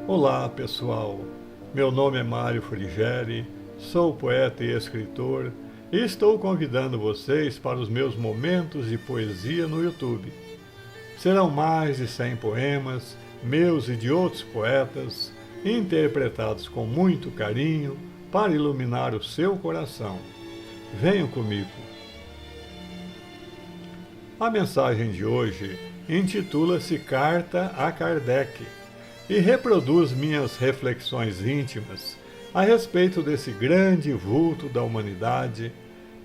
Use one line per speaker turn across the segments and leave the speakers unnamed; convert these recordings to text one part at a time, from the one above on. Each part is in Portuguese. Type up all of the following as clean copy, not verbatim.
Olá pessoal, meu nome é Mário Frigeri, sou poeta e escritor e estou convidando vocês para os meus momentos de poesia no YouTube. Serão mais de 100 poemas, meus e de outros poetas, interpretados com muito carinho para iluminar o seu coração. Venham comigo. A mensagem de hoje intitula-se Carta a Kardec e reproduz minhas reflexões íntimas a respeito desse grande vulto da humanidade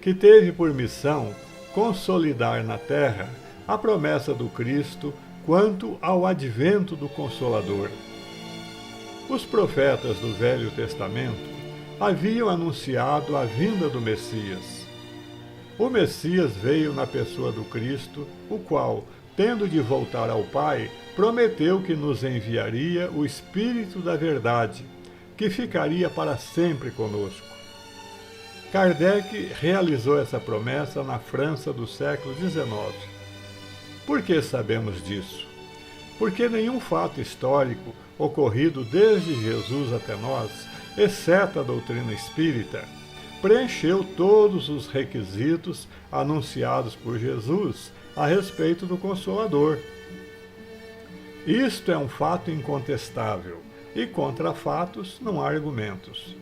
que teve por missão consolidar na Terra a promessa do Cristo quanto ao advento do Consolador. Os profetas do Velho Testamento haviam anunciado a vinda do Messias. O Messias veio na pessoa do Cristo, o qual, tendo de voltar ao Pai, prometeu que nos enviaria o Espírito da Verdade, que ficaria para sempre conosco. Kardec realizou essa promessa na França do século XIX. Por que sabemos disso? Porque nenhum fato histórico ocorrido desde Jesus até nós, exceto a doutrina espírita, preencheu todos os requisitos anunciados por Jesus a respeito do Consolador. Isto é um fato incontestável, e contra fatos não há argumentos.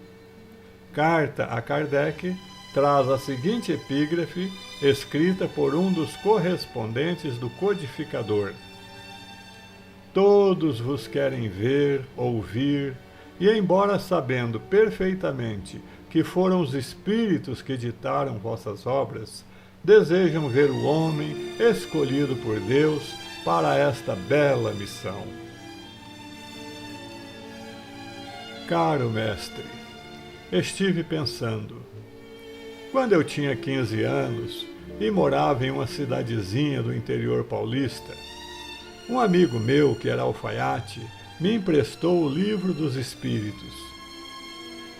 Carta a Kardec traz a seguinte epígrafe, escrita por um dos correspondentes do codificador. Todos vos querem ver, ouvir, e embora sabendo perfeitamente que foram os espíritos que ditaram vossas obras, desejam ver o homem escolhido por Deus para esta bela missão. Caro mestre, estive pensando, quando eu tinha 15 anos e morava em uma cidadezinha do interior paulista, um amigo meu, que era alfaiate, me emprestou o Livro dos Espíritos.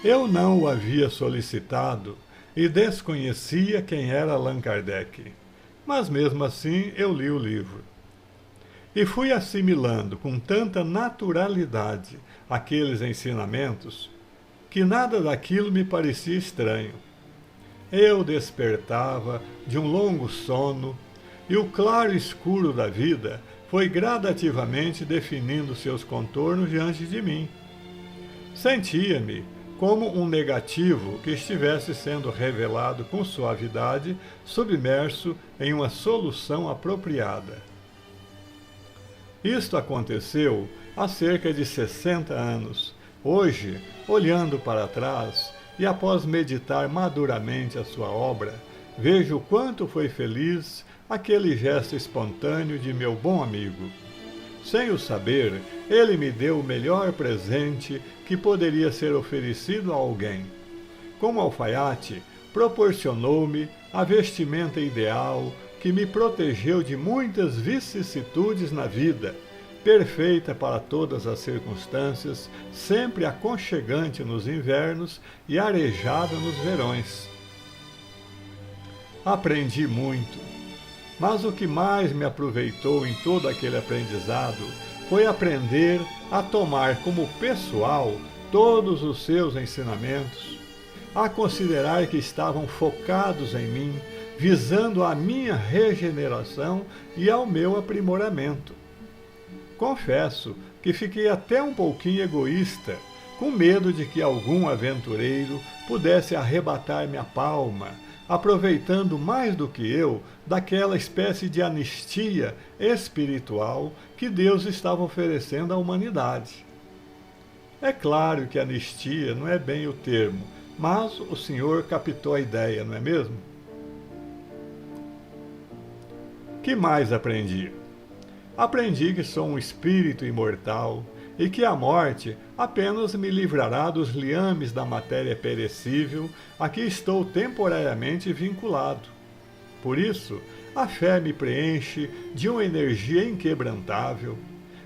Eu não o havia solicitado e desconhecia quem era Allan Kardec, mas mesmo assim eu li o livro. E fui assimilando com tanta naturalidade aqueles ensinamentos que nada daquilo me parecia estranho. Eu despertava de um longo sono e o claro escuro da vida foi gradativamente definindo seus contornos diante de mim. Sentia-me como um negativo que estivesse sendo revelado com suavidade, submerso em uma solução apropriada. Isto aconteceu há cerca de 60 anos. Hoje, olhando para trás e após meditar maduramente a sua obra, vejo o quanto foi feliz aquele gesto espontâneo de meu bom amigo. Sem o saber, ele me deu o melhor presente que poderia ser oferecido a alguém. Como alfaiate, proporcionou-me a vestimenta ideal que me protegeu de muitas vicissitudes na vida, perfeita para todas as circunstâncias, sempre aconchegante nos invernos e arejada nos verões. Aprendi muito. Mas o que mais me aproveitou em todo aquele aprendizado foi aprender a tomar como pessoal todos os seus ensinamentos, a considerar que estavam focados em mim, visando a minha regeneração e ao meu aprimoramento. Confesso que fiquei até um pouquinho egoísta, com medo de que algum aventureiro pudesse arrebatar-me a palma, aproveitando mais do que eu daquela espécie de anistia espiritual que Deus estava oferecendo à humanidade. É claro que anistia não é bem o termo, mas o senhor captou a ideia, não é mesmo? Que mais aprendi? Aprendi que sou um espírito imortal e que a morte apenas me livrará dos liames da matéria perecível a que estou temporariamente vinculado. Por isso, a fé me preenche de uma energia inquebrantável.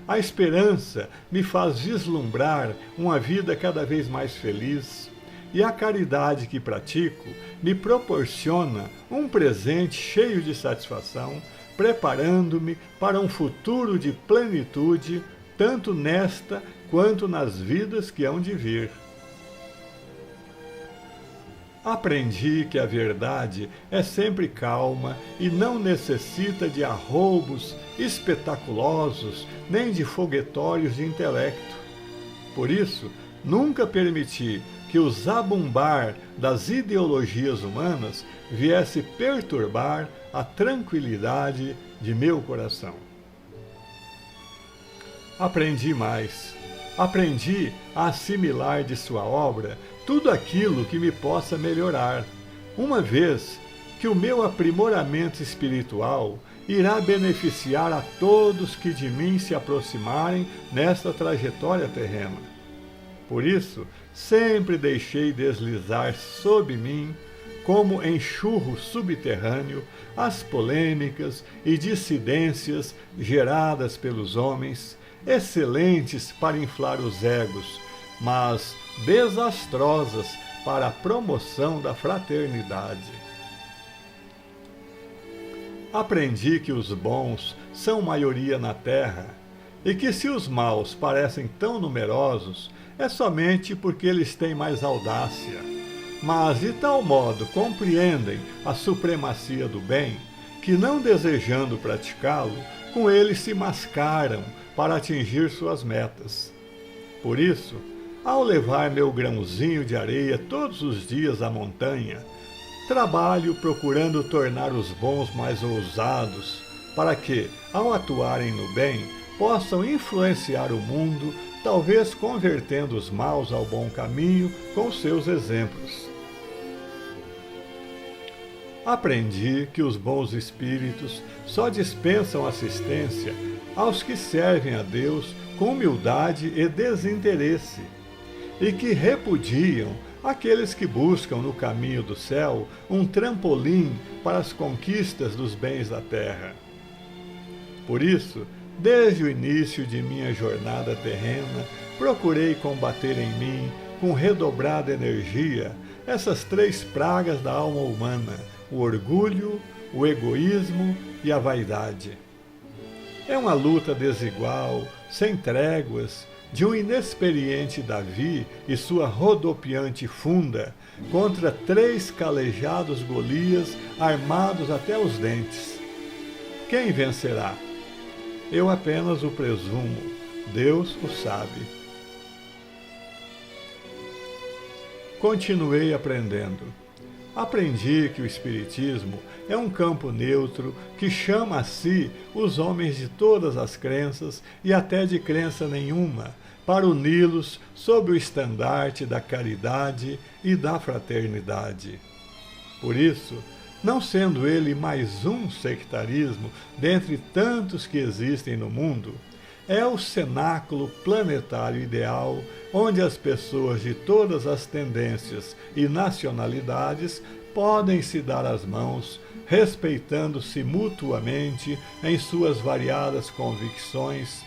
A esperança me faz vislumbrar uma vida cada vez mais feliz. E a caridade que pratico me proporciona um presente cheio de satisfação, preparando-me para um futuro de plenitude, tanto nesta quanto nas vidas que hão de vir. Aprendi que a verdade é sempre calma e não necessita de arroubos espetaculosos nem de foguetórios de intelecto. Por isso, nunca permiti que o zabumbar das ideologias humanas viesse perturbar a tranquilidade de meu coração. Aprendi mais. Aprendi a assimilar de sua obra tudo aquilo que me possa melhorar, uma vez que o meu aprimoramento espiritual irá beneficiar a todos que de mim se aproximarem nesta trajetória terrena. Por isso, sempre deixei deslizar sob mim, como enxurro subterrâneo, as polêmicas e dissidências geradas pelos homens, excelentes para inflar os egos, mas desastrosas para a promoção da fraternidade. Aprendi que os bons são maioria na terra e que se os maus parecem tão numerosos, é somente porque eles têm mais audácia, mas de tal modo compreendem a supremacia do bem que, não desejando praticá-lo, com ele se mascaram para atingir suas metas. Por isso, ao levar meu grãozinho de areia todos os dias à montanha, trabalho procurando tornar os bons mais ousados, para que, ao atuarem no bem, possam influenciar o mundo, talvez convertendo os maus ao bom caminho com seus exemplos. Aprendi que os bons espíritos só dispensam assistência aos que servem a Deus com humildade e desinteresse, e que repudiam aqueles que buscam no caminho do céu um trampolim para as conquistas dos bens da terra. Por isso, desde o início de minha jornada terrena, procurei combater em mim, com redobrada energia, essas três pragas da alma humana: o orgulho, o egoísmo e a vaidade. É uma luta desigual, sem tréguas, de um inexperiente Davi e sua rodopiante Funda contra três calejados Golias armados até os dentes. Quem vencerá? Eu apenas o presumo, Deus o sabe. Continuei aprendendo. Aprendi que o Espiritismo é um campo neutro que chama a si os homens de todas as crenças e até de crença nenhuma, para uni-los sob o estandarte da caridade e da fraternidade. Por isso, não sendo ele mais um sectarismo dentre tantos que existem no mundo, é o cenáculo planetário ideal onde as pessoas de todas as tendências e nacionalidades podem se dar as mãos, respeitando-se mutuamente em suas variadas convicções,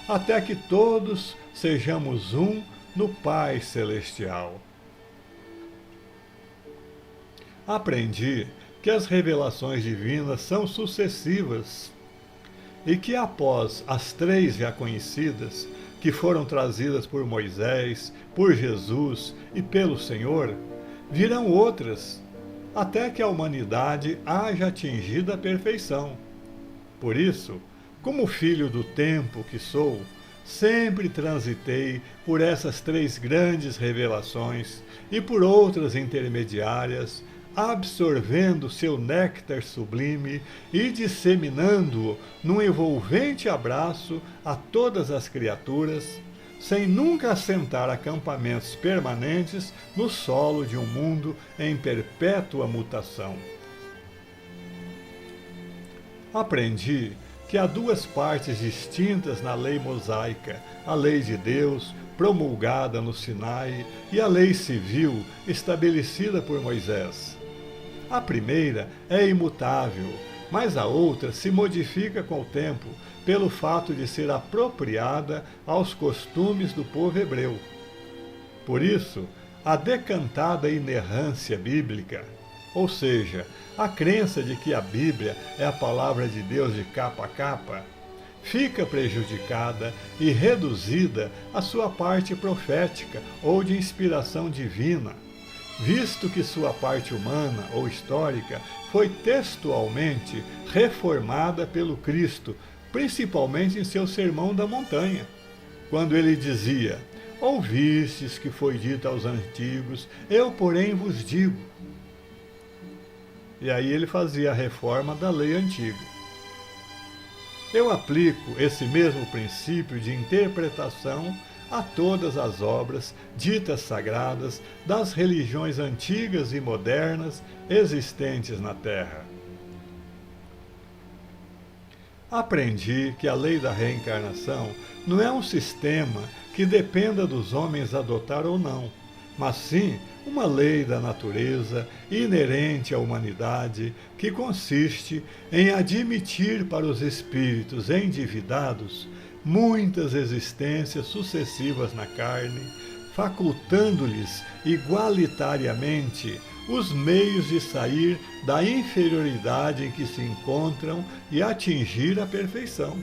até que todos sejamos um no Pai Celestial. Aprendi que as revelações divinas são sucessivas e que após as três já conhecidas, que foram trazidas por Moisés, por Jesus e pelo Senhor, virão outras, até que a humanidade haja atingido a perfeição. Por isso, como filho do tempo que sou, sempre transitei por essas três grandes revelações e por outras intermediárias, absorvendo seu néctar sublime e disseminando-o num envolvente abraço a todas as criaturas, sem nunca assentar acampamentos permanentes no solo de um mundo em perpétua mutação. Aprendi que há duas partes distintas na lei mosaica: a lei de Deus, promulgada no Sinai, e a lei civil, estabelecida por Moisés. A primeira é imutável, mas a outra se modifica com o tempo, pelo fato de ser apropriada aos costumes do povo hebreu. Por isso, a decantada inerrância bíblica, ou seja, a crença de que a Bíblia é a palavra de Deus de capa a capa, fica prejudicada e reduzida à sua parte profética ou de inspiração divina, visto que sua parte humana ou histórica foi textualmente reformada pelo Cristo, principalmente em seu Sermão da Montanha, quando ele dizia: ouvistes que foi dito aos antigos, eu porém vos digo. E aí ele fazia a reforma da lei antiga. Eu aplico esse mesmo princípio de interpretação a todas as obras ditas sagradas das religiões antigas e modernas existentes na Terra. Aprendi que a lei da reencarnação não é um sistema que dependa dos homens adotar ou não, mas sim uma lei da natureza inerente à humanidade que consiste em admitir para os espíritos endividados muitas existências sucessivas na carne, facultando-lhes igualitariamente os meios de sair da inferioridade em que se encontram e atingir a perfeição.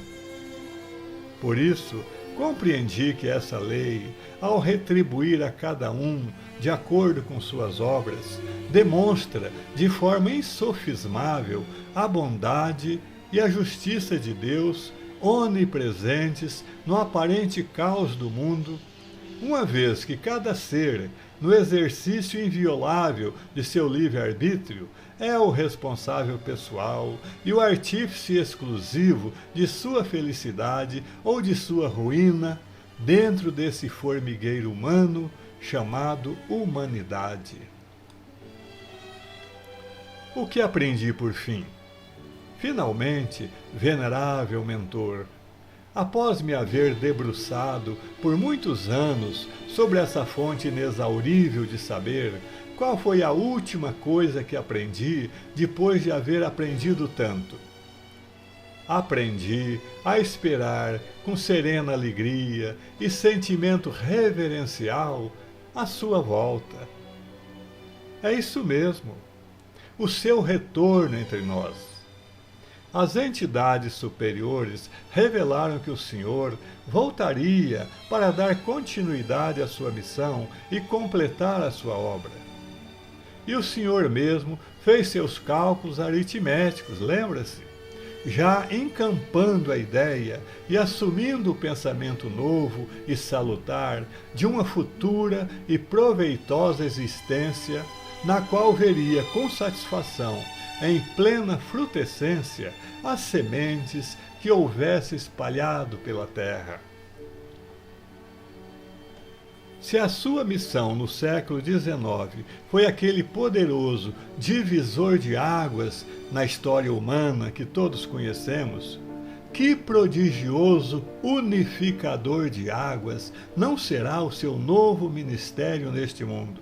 Por isso, compreendi que essa lei, ao retribuir a cada um de acordo com suas obras, demonstra de forma insofismável a bondade e a justiça de Deus onipresentes no aparente caos do mundo, uma vez que cada ser, no exercício inviolável de seu livre-arbítrio, é o responsável pessoal e o artífice exclusivo de sua felicidade ou de sua ruína dentro desse formigueiro humano chamado humanidade. O que aprendi por fim? Finalmente, venerável mentor, após me haver debruçado por muitos anos sobre essa fonte inexaurível de saber, qual foi a última coisa que aprendi depois de haver aprendido tanto? Aprendi a esperar com serena alegria e sentimento reverencial a sua volta. É isso mesmo, o seu retorno entre nós. As entidades superiores revelaram que o Senhor voltaria para dar continuidade à sua missão e completar a sua obra. E o Senhor mesmo fez seus cálculos aritméticos, lembra-se? Já encampando a ideia e assumindo o pensamento novo e salutar de uma futura e proveitosa existência, na qual veria com satisfação, em plena frutescência, as sementes que houvesse espalhado pela terra. Se a sua missão no século XIX foi aquele poderoso divisor de águas na história humana que todos conhecemos, que prodigioso unificador de águas não será o seu novo ministério neste mundo?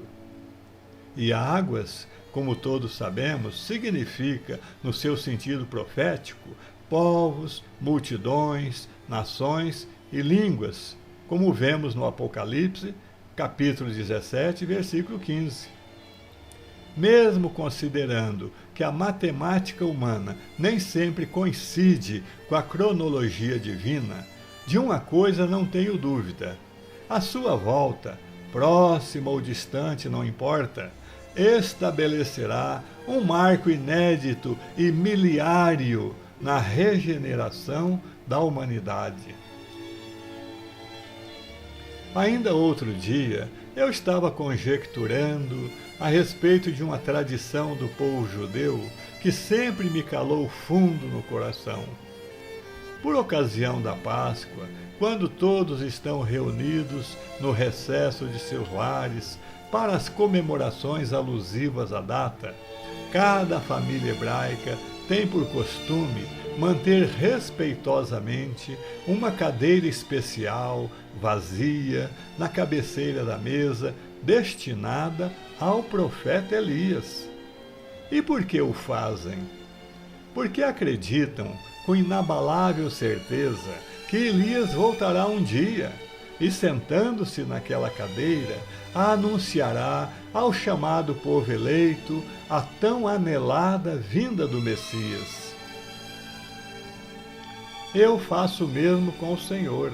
E águas, como todos sabemos, significa, no seu sentido profético, povos, multidões, nações e línguas, como vemos no Apocalipse, capítulo 17, versículo 15. Mesmo considerando que a matemática humana nem sempre coincide com a cronologia divina, de uma coisa não tenho dúvida: a sua volta, próxima ou distante, não importa, estabelecerá um marco inédito e miliário na regeneração da humanidade. Ainda outro dia, eu estava conjecturando a respeito de uma tradição do povo judeu que sempre me calou fundo no coração. Por ocasião da Páscoa, quando todos estão reunidos no recesso de seus lares para as comemorações alusivas à data, cada família hebraica tem por costume manter respeitosamente uma cadeira especial, vazia, na cabeceira da mesa, destinada ao profeta Elias. E por que o fazem? Porque acreditam com inabalável certeza que Elias voltará um dia, e, sentando-se naquela cadeira, anunciará ao chamado povo eleito a tão anelada vinda do Messias. Eu faço o mesmo com o Senhor,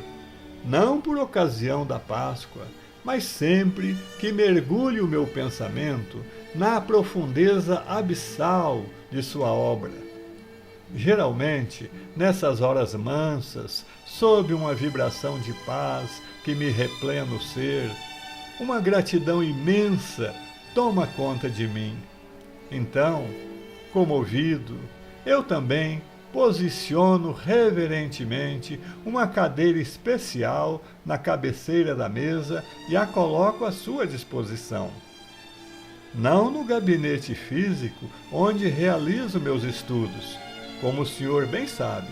não por ocasião da Páscoa, mas sempre que mergulho o meu pensamento na profundeza abissal de sua obra. Geralmente, nessas horas mansas, sob uma vibração de paz que me replena o ser, uma gratidão imensa toma conta de mim. Então, comovido, eu também posiciono reverentemente uma cadeira especial na cabeceira da mesa e a coloco à sua disposição. Não no gabinete físico onde realizo meus estudos, como o senhor bem sabe,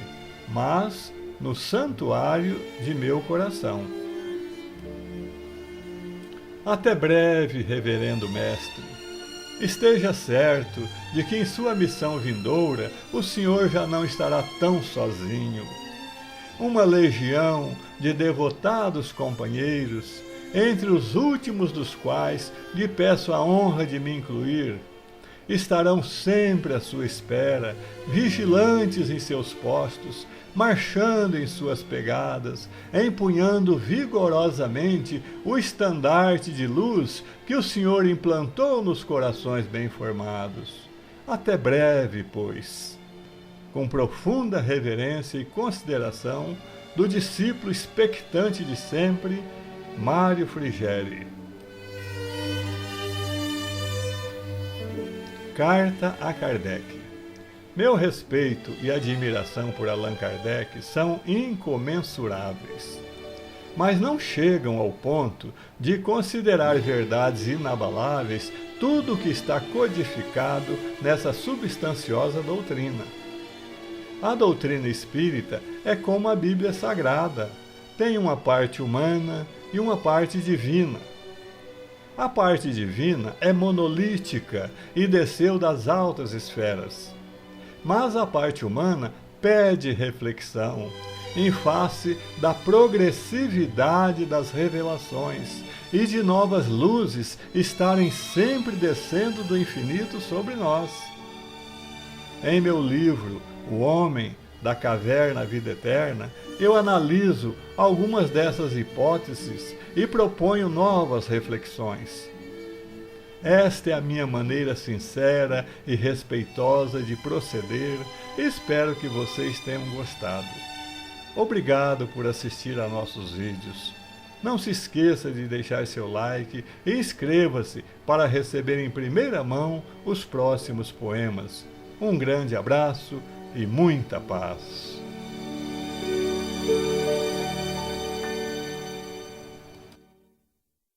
mas no santuário de meu coração. Até breve, reverendo mestre. Esteja certo de que em sua missão vindoura o senhor já não estará tão sozinho. Uma legião de devotados companheiros, entre os últimos dos quais lhe peço a honra de me incluir, estarão sempre à sua espera, vigilantes em seus postos, marchando em suas pegadas, empunhando vigorosamente o estandarte de luz que o Senhor implantou nos corações bem formados. Até breve, pois. Com profunda reverência e consideração do discípulo expectante de sempre, Mário Frigeri. Carta a Kardec. Meu respeito e admiração por Allan Kardec são incomensuráveis, mas não chegam ao ponto de considerar verdades inabaláveis tudo o que está codificado nessa substanciosa doutrina. A doutrina espírita é como a Bíblia Sagrada, tem uma parte humana e uma parte divina. A parte divina é monolítica e desceu das altas esferas. Mas a parte humana pede reflexão, em face da progressividade das revelações e de novas luzes estarem sempre descendo do infinito sobre nós. Em meu livro, O Homem da Caverna à Vida Eterna, eu analiso algumas dessas hipóteses e proponho novas reflexões. Esta é a minha maneira sincera e respeitosa de proceder e espero que vocês tenham gostado. Obrigado por assistir a nossos vídeos. Não se esqueça de deixar seu like e inscreva-se para receber em primeira mão os próximos poemas. Um grande abraço e muita paz.